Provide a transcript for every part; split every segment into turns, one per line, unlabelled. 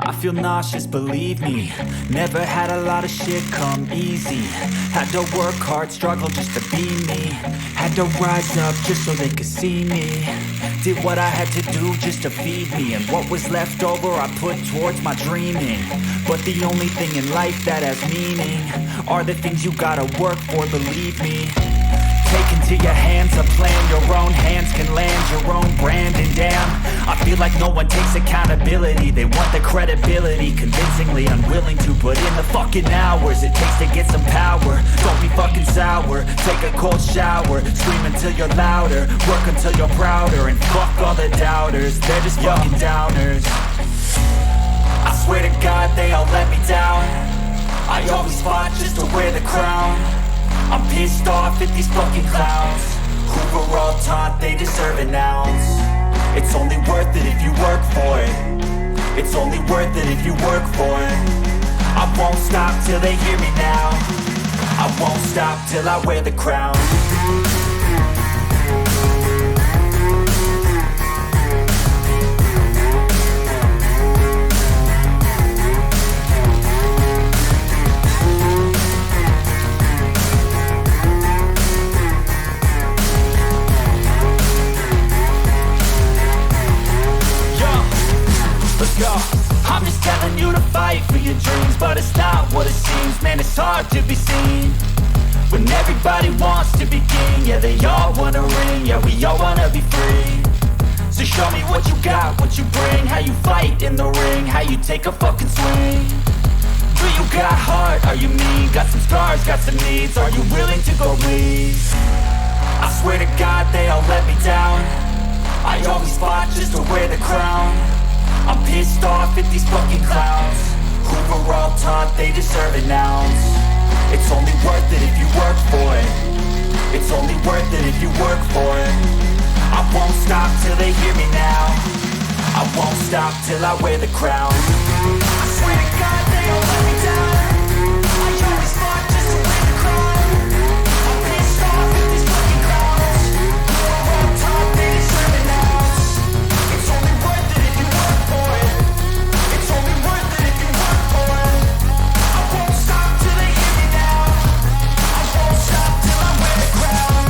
I feel nauseous, believe me. Never had a lot of shit come easy. Had to work hard, struggle just to be me. Had to rise up just so they could see me. Did what I had to do just to feed me. And what was left over I put towards my dreaming. But the only thing in life that has meaning are the things you gotta work for, believe me. Take into your hands a plan, your own hands can land your own brand. And damn, I feel like no one takes accountability. They want the credibility, convincingly unwilling to put in the fucking hours it takes to get some power. Don't be fucking sour, take a cold shower. Scream until you're louder, work until you're prouder. And fuck all the doubters, they're just fucking downers. I swear to God they all let me down. I always fought just to wear the crown. I'm pissed off at these fucking clowns who were all taught they deserve an ounce. It's only worth it if you work for it. It's only worth it if you work for it. I won't stop till they hear me now. I won't stop till I wear the crown. I'm just telling you to fight for your dreams, but it's not what it seems. Man, it's hard to be seen when everybody wants to be king. Yeah, they all wanna ring, yeah, we all wanna be free. So show me what you got, what you bring, how you fight in the ring, how you take a fucking swing. Do you got heart, are you mean? Got some scars, got some needs, are you willing to go bleed? I swear to God they all let me down. I always fought just to wear the crown. I'm pissed off at these fucking clowns who were all taught they deserve an ounce. It's only worth it if you work for it. It's only worth it if you work for it. I won't stop till they hear me now. I won't stop till I wear the crown. I swear to God they all let me down. I always fought just to wear the crown. I'm pissed off at these fucking clowns who were all taught they deserve an ounce. It's only worth it if you work for it. It's only worth it if you work for it. I won't stop till they hear me now. I won't stop till I wear the crown.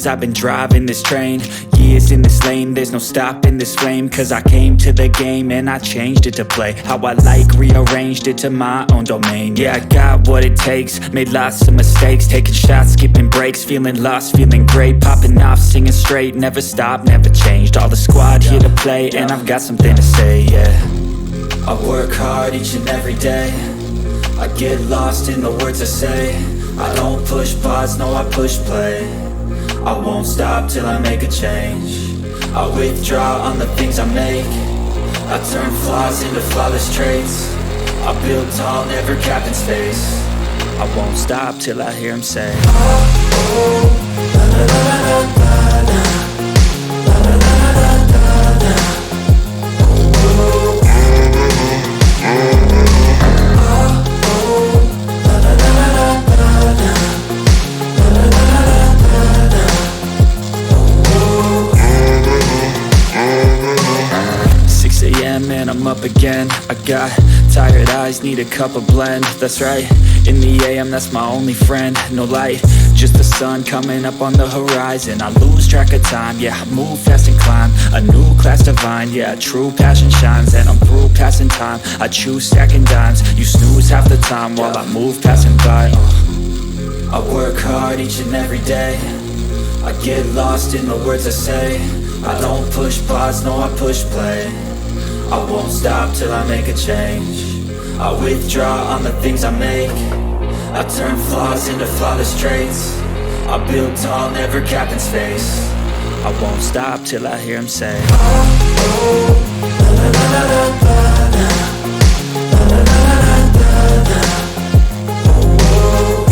years I've been driving this train, years in this lane, there's no stopping this flame. Cause I came to the game and I changed it to play how I like, rearranged it to my own domain. Yeah, I got what it takes, made lots of mistakes, taking shots, skipping breaks, feeling lost, feeling great, popping off, singing straight, never stopped, never changed. All the squad here to play and I've got something to say, yeah. I work hard each and every day, I get lost in the words I say. I don't push pause, no I push play. I won't stop till I make a change. I withdraw on the things I make. I turn flaws into flawless traits. I build tall, never capping space. I won't stop till I hear him say, oh, oh, la la la la la la, la la la la la la, oh, oh, oh, la la la la la la, la la la la la la, oh, oh. 6 a.m. and I'm up again. I got tired eyes, need a cup of blend. That's right, in the AM, that's my only friend. No light, just the sun coming up on the horizon. I lose track of time, yeah, I move fast and climb a new class divine, yeah, true passion shines. And I'm through passing time, I choose stacking dimes. You snooze half the time while I move passing by. I work hard each and every day, I get lost in the words I say. I don't push pause, no I push play. I won't stop till I make a change. I withdraw on the things I make. I turn flaws into flawless traits. I build tall, never capping space. I won't stop till I hear him say, oh, oh, la la la la la la, la la la la la la, oh, oh,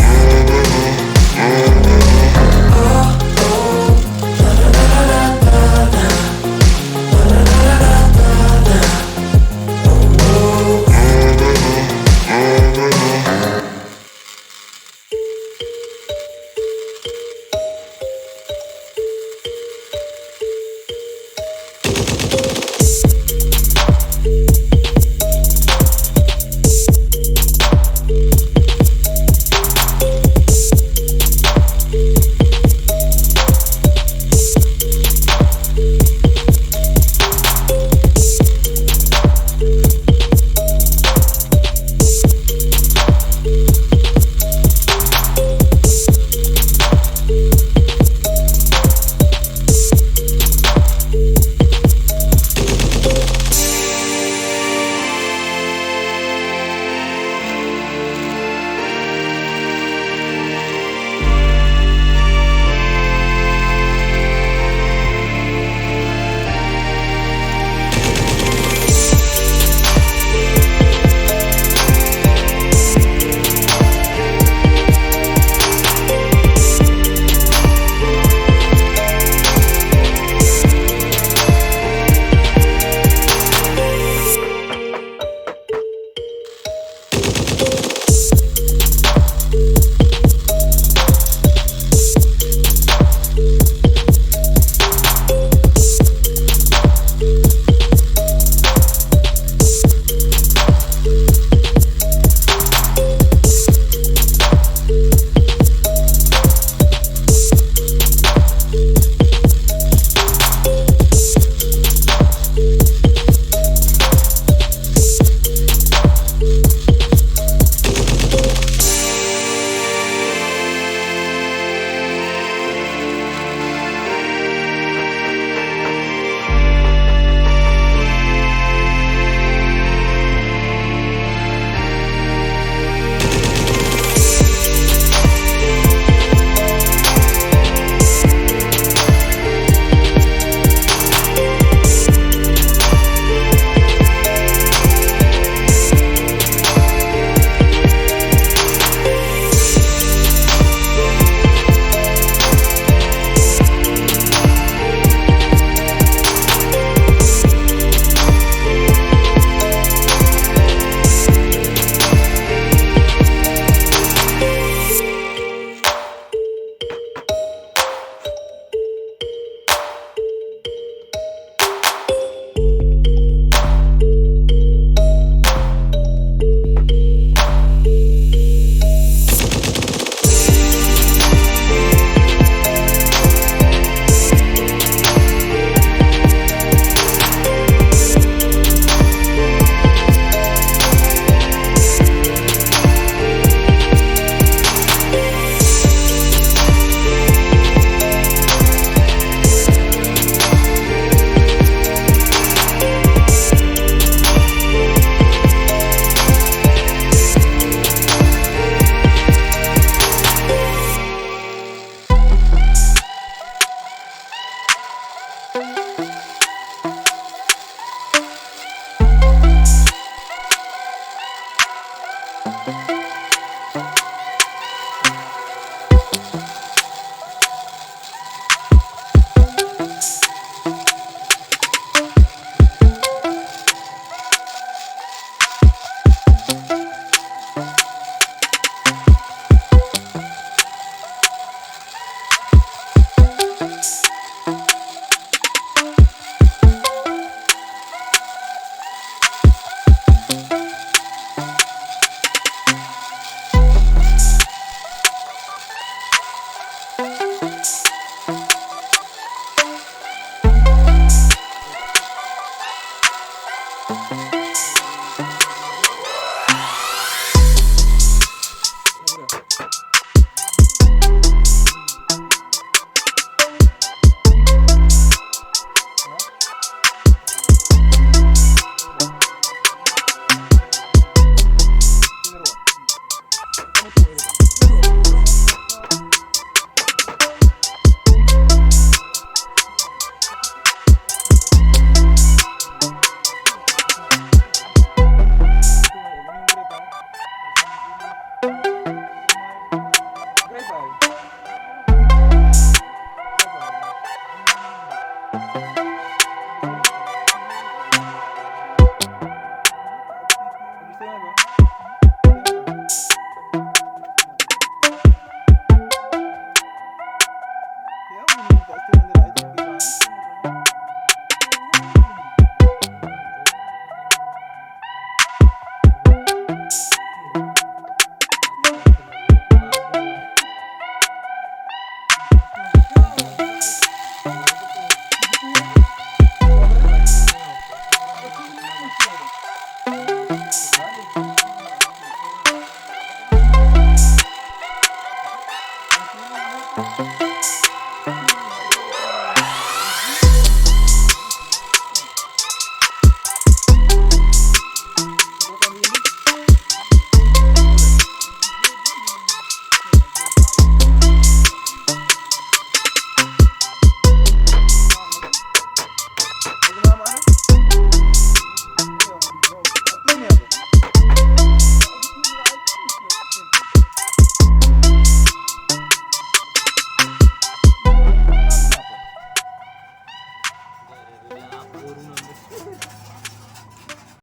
Orun önde.